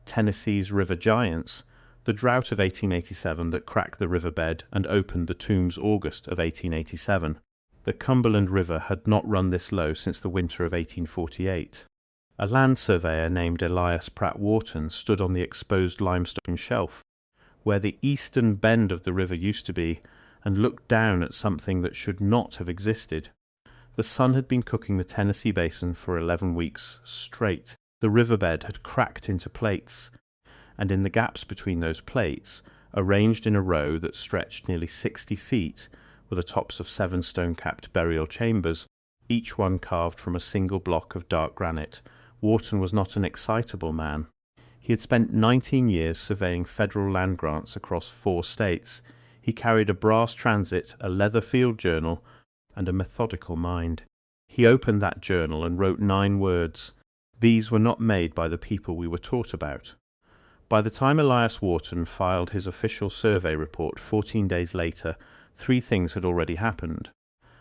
Tennessee's river giants, the drought of 1887 that cracked the riverbed and opened the tombs August of 1887. The Cumberland River had not run this low since the winter of 1848. A land surveyor named Elias Pratt Wharton stood on the exposed limestone shelf, where the eastern bend of the river used to be, and looked down at something that should not have existed. The sun had been cooking the Tennessee Basin for 11 weeks straight. The riverbed had cracked into plates, and in the gaps between those plates, arranged in a row that stretched nearly 60 feet, were the tops of 7 stone-capped burial chambers, each one carved from a single block of dark granite. Wharton was not an excitable man. He had spent 19 years surveying federal land grants across 4 states. He carried a brass transit, a leather field journal, and a methodical mind. He opened that journal and wrote 9 words. These were not made by the people we were taught about. By the time Elias Wharton filed his official survey report 14 days later, 3 things had already happened.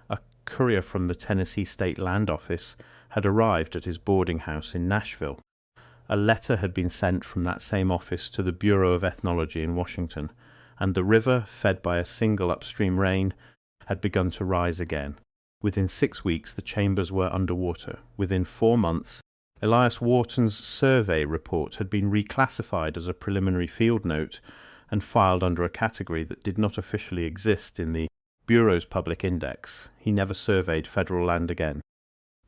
A courier from the Tennessee State Land Office had arrived at his boarding house in Nashville. A letter had been sent from that same office to the Bureau of Ethnology in Washington, and the river, fed by a single upstream rain, had begun to rise again. Within 6 weeks the chambers were underwater. Within 4 months, Elias Wharton's survey report had been reclassified as a preliminary field note and filed under a category that did not officially exist in the Bureau's public index. He never surveyed federal land again.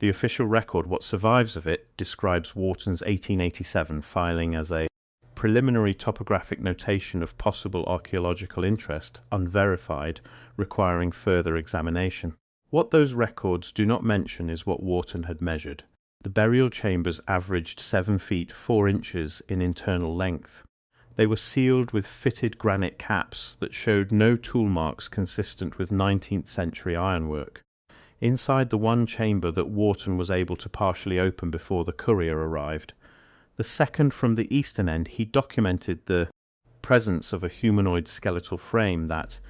The official record, what survives of it, describes Wharton's 1887 filing as a preliminary topographic notation of possible archaeological interest, unverified, requiring further examination. What those records do not mention is what Wharton had measured. The burial chambers averaged 7 feet 4 inches in internal length. They were sealed with fitted granite caps that showed no tool marks consistent with 19th century ironwork. Inside the one chamber that Wharton was able to partially open before the courier arrived, the second from the eastern end, he documented the presence of a humanoid skeletal frame that,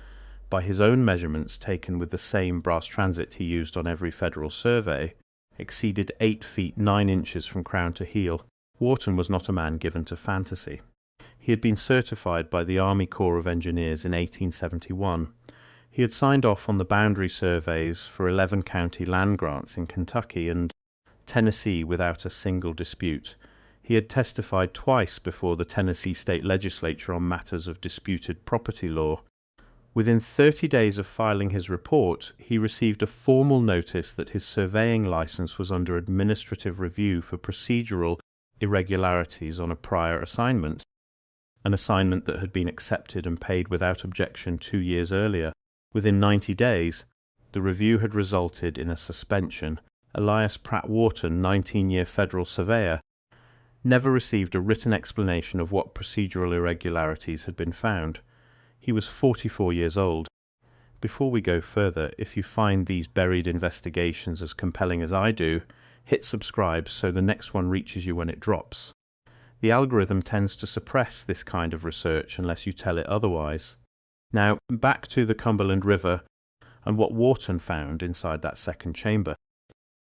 by his own measurements taken with the same brass transit he used on every federal survey, exceeded 8 feet 9 inches from crown to heel. Wharton was not a man given to fantasy. He had been certified by the Army Corps of Engineers in 1871. He had signed off on the boundary surveys for 11 county land grants in Kentucky and Tennessee without a single dispute. He had testified twice before the Tennessee state legislature on matters of disputed property law. Within 30 days of filing his report, he received a formal notice that his surveying license was under administrative review for procedural irregularities on a prior assignment, an assignment that had been accepted and paid without objection 2 years earlier. Within 90 days, the review had resulted in a suspension. Elias Pratt Wharton, 19-year federal surveyor, never received a written explanation of what procedural irregularities had been found. He was 44 years old. Before we go further, if you find these buried investigations as compelling as I do, hit subscribe so the next one reaches you when it drops. The algorithm tends to suppress this kind of research unless you tell it otherwise. Now, back to the Cumberland River and what Wharton found inside that second chamber.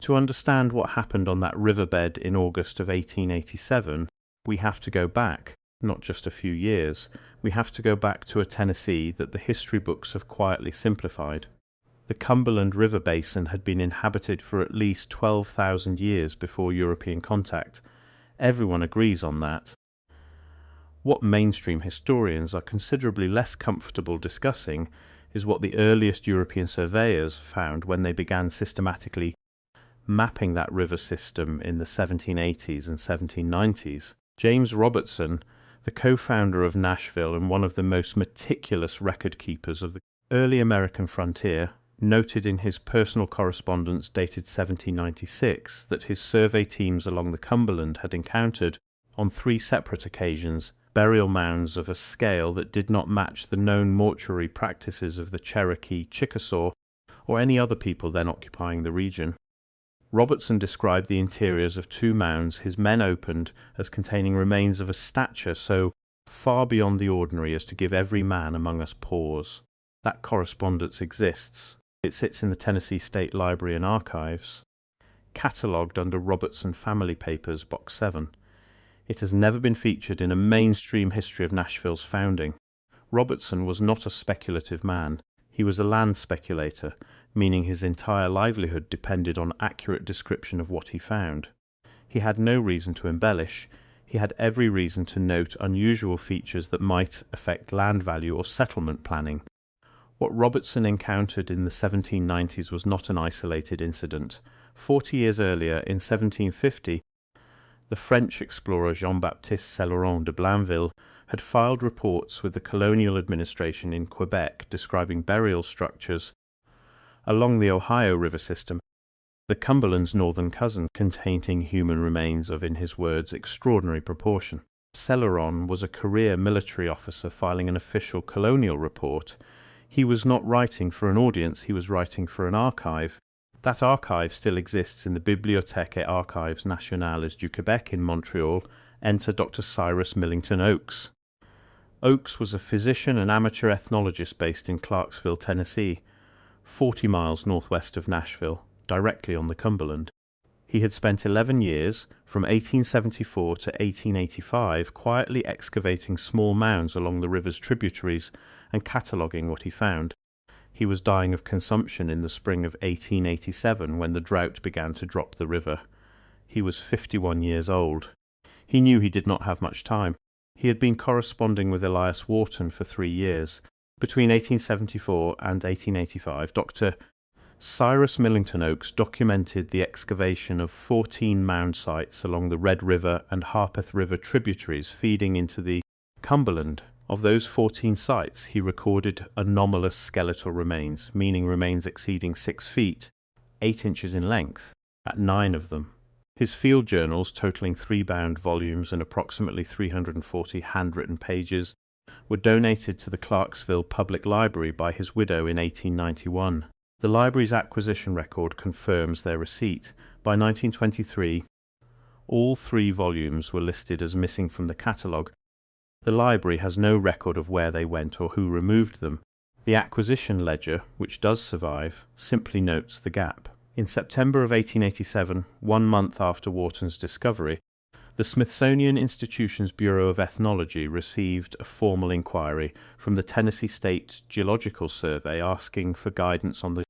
To understand what happened on that riverbed in August of 1887, we have to go back, not just a few years. We have to go back to a Tennessee that the history books have quietly simplified. The Cumberland River Basin had been inhabited for at least 12,000 years before European contact. Everyone agrees on that. What mainstream historians are considerably less comfortable discussing is what the earliest European surveyors found when they began systematically mapping that river system in the 1780s and 1790s. James Robertson, the co-founder of Nashville and one of the most meticulous record keepers of the early American frontier, noted in his personal correspondence dated 1796 that his survey teams along the Cumberland had encountered, on 3 separate occasions, burial mounds of a scale that did not match the known mortuary practices of the Cherokee, Chickasaw, or any other people then occupying the region. Robertson described the interiors of 2 mounds his men opened as containing remains of a stature so far beyond the ordinary as to give every man among us pause. That correspondence exists. It sits in the Tennessee State Library and Archives, catalogued under Robertson Family Papers, Box 7. It has never been featured in a mainstream history of Nashville's founding. Robertson was not a speculative man. He was a land speculator, meaning his entire livelihood depended on accurate description of what he found. He had no reason to embellish. He had every reason to note unusual features that might affect land value or settlement planning. What Robertson encountered in the 1790s was not an isolated incident. 40 years earlier, in 1750, the French explorer Jean-Baptiste Céloron de Blainville had filed reports with the colonial administration in Quebec describing burial structures along the Ohio River system, the Cumberland's northern cousin, containing human remains of, in his words, extraordinary proportion. Céloron was a career military officer filing an official colonial report. He was not writing for an audience, he was writing for an archive. That archive still exists in the Bibliothèque et Archives Nationales du Québec in Montreal. Enter Dr. Cyrus Millington Oakes. Oakes was a physician and amateur ethnologist based in Clarksville, Tennessee, 40 miles northwest of Nashville, directly on the Cumberland. He had spent 11 years, from 1874 to 1885, quietly excavating small mounds along the river's tributaries and cataloguing what he found. He was dying of consumption in the spring of 1887 when the drought began to drop the river. He was 51 years old. He knew he did not have much time. He had been corresponding with Elias Wharton for 3 years. Between 1874 and 1885, Dr. Cyrus Millington Oakes documented the excavation of 14 mound sites along the Red River and Harpeth River tributaries feeding into the Cumberland. Of those 14 sites, he recorded anomalous skeletal remains, meaning remains exceeding 6 feet, 8 inches in length, at 9 of them. His field journals, totaling 3 bound volumes and approximately 340 handwritten pages, were donated to the Clarksville Public Library by his widow in 1891. The library's acquisition record confirms their receipt. By 1923, all 3 volumes were listed as missing from the catalogue. The library has no record of where they went or who removed them. The acquisition ledger, which does survive, simply notes the gap. In September of 1887, 1 month after Wharton's discovery, the Smithsonian Institution's Bureau of Ethnology received a formal inquiry from the Tennessee State Geological Survey asking for guidance on the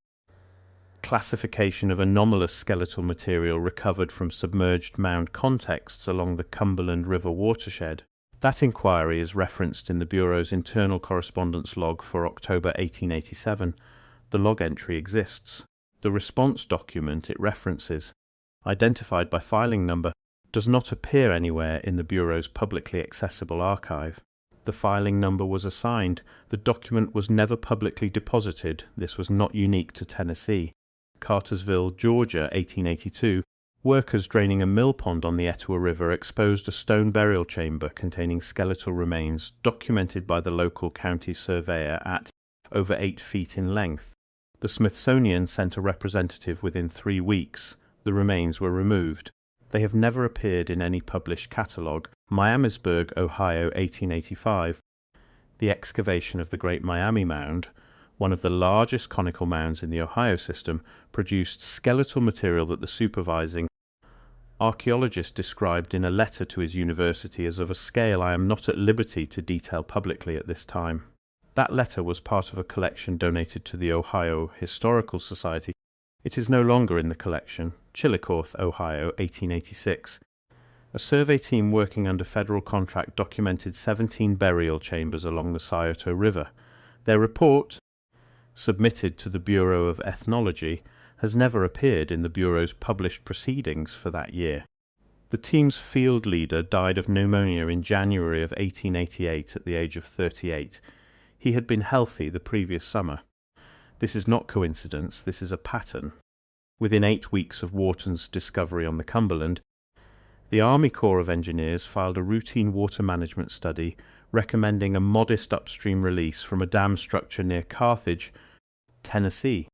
classification of anomalous skeletal material recovered from submerged mound contexts along the Cumberland River watershed. That inquiry is referenced in the Bureau's internal correspondence log for October 1887. The log entry exists. The response document it references, identified by filing number, does not appear anywhere in the Bureau's publicly accessible archive. The filing number was assigned. The document was never publicly deposited. This was not unique to Tennessee. Cartersville, Georgia, 1882. Workers draining a mill pond on the Etowah River exposed a stone burial chamber containing skeletal remains documented by the local county surveyor at over 8 feet in length. The Smithsonian sent a representative within 3 weeks. The remains were removed. They have never appeared in any published catalogue. Miamisburg, Ohio, 1885. The excavation of the Great Miami Mound, one of the largest conical mounds in the Ohio system, produced skeletal material that the supervising archaeologist described in a letter to his university as of a scale I am not at liberty to detail publicly at this time. That letter was part of a collection donated to the Ohio Historical Society. It is no longer in the collection. Chillicothe, Ohio, 1886. A survey team working under federal contract documented 17 burial chambers along the Scioto River. Their report, submitted to the Bureau of Ethnology, has never appeared in the Bureau's published proceedings for that year. The team's field leader died of pneumonia in January of 1888 at the age of 38. He had been healthy the previous summer. This is not coincidence, this is a pattern. Within 8 weeks of Wharton's discovery on the Cumberland, the Army Corps of Engineers filed a routine water management study recommending a modest upstream release from a dam structure near Carthage, Tennessee.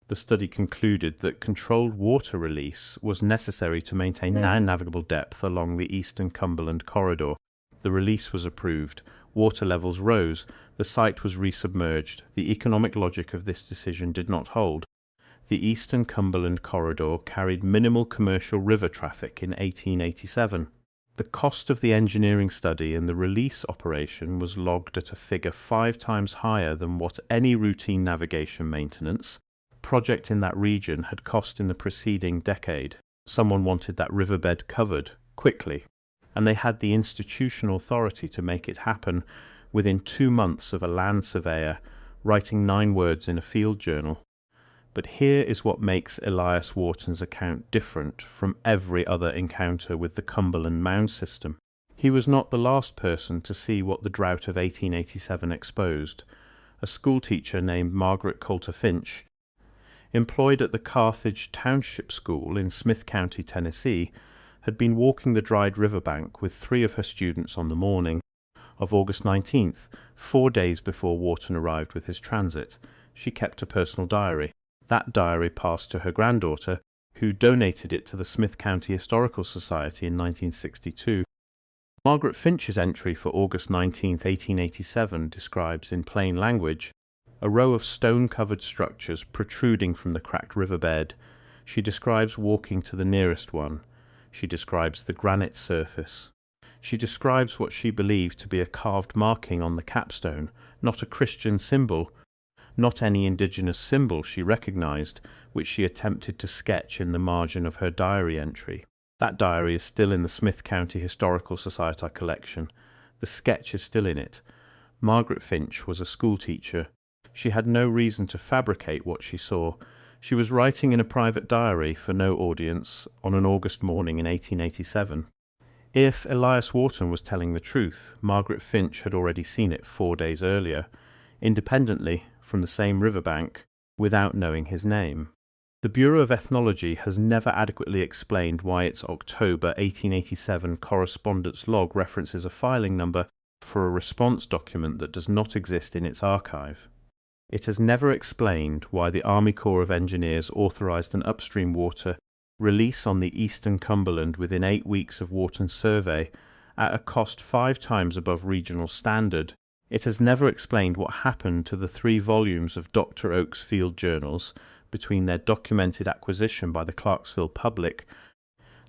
The study concluded that controlled water release was necessary to maintain navigable depth along the eastern Cumberland corridor. The release was approved. Water levels rose. The site was resubmerged. The economic logic of this decision did not hold. The eastern Cumberland corridor carried minimal commercial river traffic in 1887. The cost of the engineering study and the release operation was logged at a figure 5 times higher than what any routine navigation maintenance project in that region had cost in the preceding decade. Someone wanted that riverbed covered quickly, and they had the institutional authority to make it happen within 2 months of a land surveyor writing 9 words in a field journal. But here is what makes Elias Wharton's account different from every other encounter with the Cumberland Mound system. He was not the last person to see what the drought of 1887 exposed. A schoolteacher named Margaret Coulter Finch, employed at the Carthage Township School in Smith County, Tennessee, had been walking the dried riverbank with 3 of her students on the morning of August 19th, 4 days before Wharton arrived with his transit. She kept a personal diary. That diary passed to her granddaughter, who donated it to the Smith County Historical Society in 1962. Margaret Finch's entry for August 19, 1887 describes in plain language a row of stone-covered structures protruding from the cracked riverbed. She describes walking to the nearest one. She describes the granite surface. She describes what she believed to be a carved marking on the capstone, not a Christian symbol, not any indigenous symbol she recognized, which she attempted to sketch in the margin of her diary entry. That diary is still in the Smith County Historical Society collection. The sketch is still in it. Margaret Finch was a schoolteacher. She had no reason to fabricate what she saw. She was writing in a private diary for no audience on an August morning in 1887. If Elias Wharton was telling the truth, Margaret Finch had already seen it 4 days earlier, independently, from the same riverbank, without knowing his name. The Bureau of Ethnology has never adequately explained why its October 1887 correspondence log references a filing number for a response document that does not exist in its archive. It has never explained why the Army Corps of Engineers authorized an upstream water release on the eastern Cumberland within 8 weeks of Wharton's survey at a cost 5 times above regional standard. It has never explained what happened to the 3 volumes of Dr. Oak's field journals between their documented acquisition by the Clarksville Public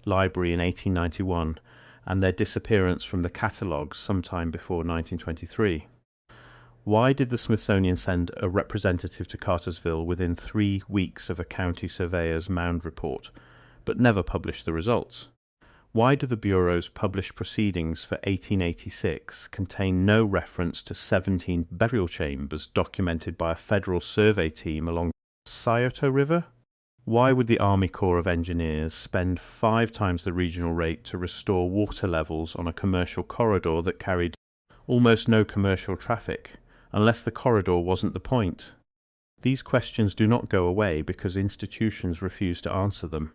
Library in 1891 and their disappearance from the catalogues sometime before 1923. Why did the Smithsonian send a representative to Cartersville within 3 weeks of a county surveyor's mound report, but never publish the results? Why do the Bureau's published proceedings for 1886 contain no reference to 17 burial chambers documented by a federal survey team along the Scioto River? Why would the Army Corps of Engineers spend 5 times the regional rate to restore water levels on a commercial corridor that carried almost no commercial traffic, unless the corridor wasn't the point? These questions do not go away because institutions refuse to answer them.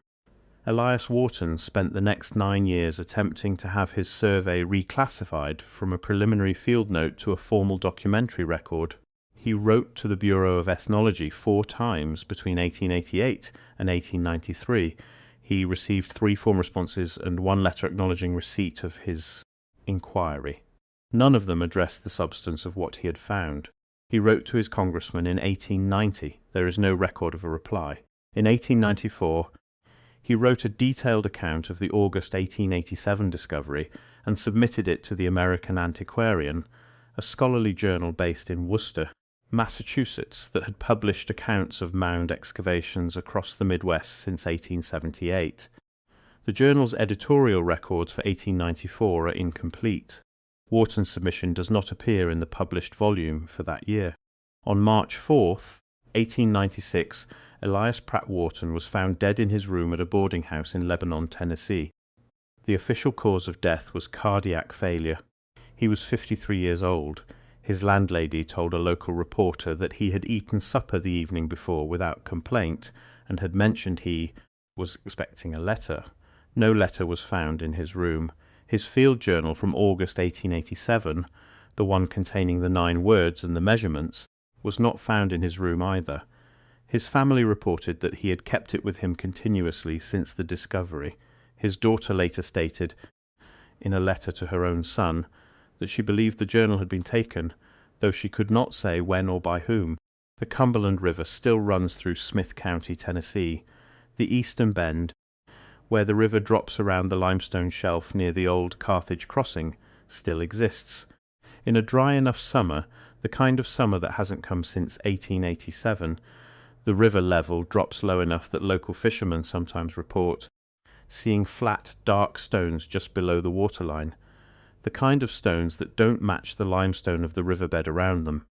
Elias Wharton spent the next 9 years attempting to have his survey reclassified from a preliminary field note to a formal documentary record. He wrote to the Bureau of Ethnology 4 times between 1888 and 1893. He received 3 form responses and 1 letter acknowledging receipt of his inquiry. None of them addressed the substance of what he had found. He wrote to his congressman in 1890. There is no record of a reply. In 1894, he wrote a detailed account of the August 1887 discovery and submitted it to the American Antiquarian, a scholarly journal based in Worcester, Massachusetts, that had published accounts of mound excavations across the Midwest since 1878. The journal's editorial records for 1894 are incomplete. Wharton's submission does not appear in the published volume for that year. On March 4th, 1896, Elias Pratt Wharton was found dead in his room at a boarding house in Lebanon, Tennessee. The official cause of death was cardiac failure. He was 53 years old. His landlady told a local reporter that he had eaten supper the evening before without complaint and had mentioned he was expecting a letter. No letter was found in his room. His field journal from August 1887, the one containing the 9 words and the measurements, was not found in his room either. His family reported that he had kept it with him continuously since the discovery. His daughter later stated, in a letter to her own son, that she believed the journal had been taken, though she could not say when or by whom. The Cumberland River still runs through Smith County, Tennessee. The eastern bend, where the river drops around the limestone shelf near the old Carthage crossing, still exists. In a dry enough summer, the kind of summer that hasn't come since 1887, the river level drops low enough that local fishermen sometimes report seeing flat, dark stones just below the waterline, the kind of stones that don't match the limestone of the riverbed around them.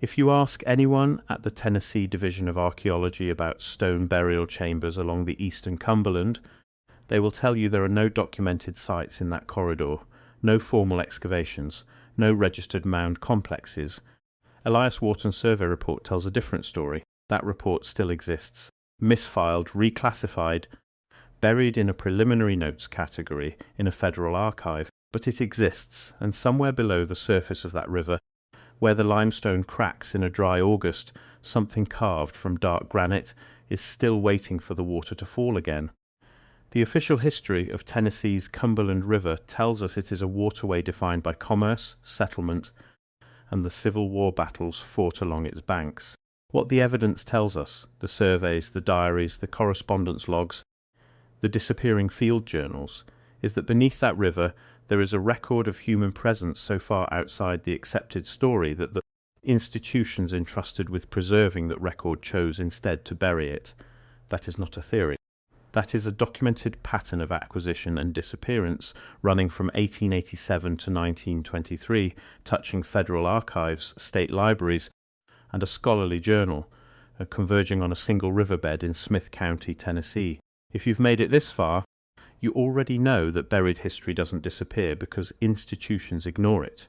If you ask anyone at the Tennessee Division of Archaeology about stone burial chambers along the eastern Cumberland, they will tell you there are no documented sites in that corridor, no formal excavations, no registered mound complexes. Elias Wharton's survey report tells a different story. That report still exists, misfiled, reclassified, buried in a preliminary notes category in a federal archive, but it exists, and somewhere below the surface of that river, where the limestone cracks in a dry August, something carved from dark granite is still waiting for the water to fall again. The official history of Tennessee's Cumberland River tells us it is a waterway defined by commerce, settlement, and the Civil War battles fought along its banks. What the evidence tells us, the surveys, the diaries, the correspondence logs, the disappearing field journals, is that beneath that river there is a record of human presence so far outside the accepted story that the institutions entrusted with preserving that record chose instead to bury it. That is not a theory. That is a documented pattern of acquisition and disappearance running from 1887 to 1923, touching federal archives, state libraries, and a scholarly journal, converging on a single riverbed in Smith County, Tennessee. If you've made it this far, you already know that buried history doesn't disappear because institutions ignore it.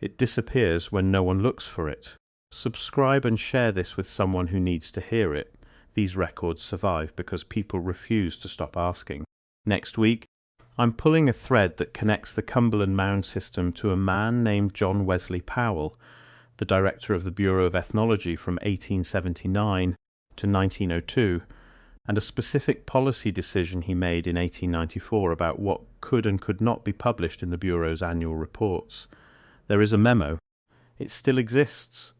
It disappears when no one looks for it. Subscribe and share this with someone who needs to hear it. These records survive because people refuse to stop asking. Next week, I'm pulling a thread that connects the Cumberland Mound system to a man named John Wesley Powell, the director of the Bureau of Ethnology from 1879 to 1902, and a specific policy decision he made in 1894 about what could and could not be published in the Bureau's annual reports. There is a memo. It still exists,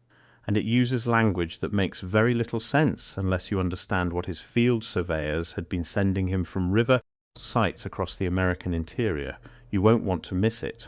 and it uses language that makes very little sense unless you understand what his field surveyors had been sending him from river sites across the American interior. You won't want to miss it.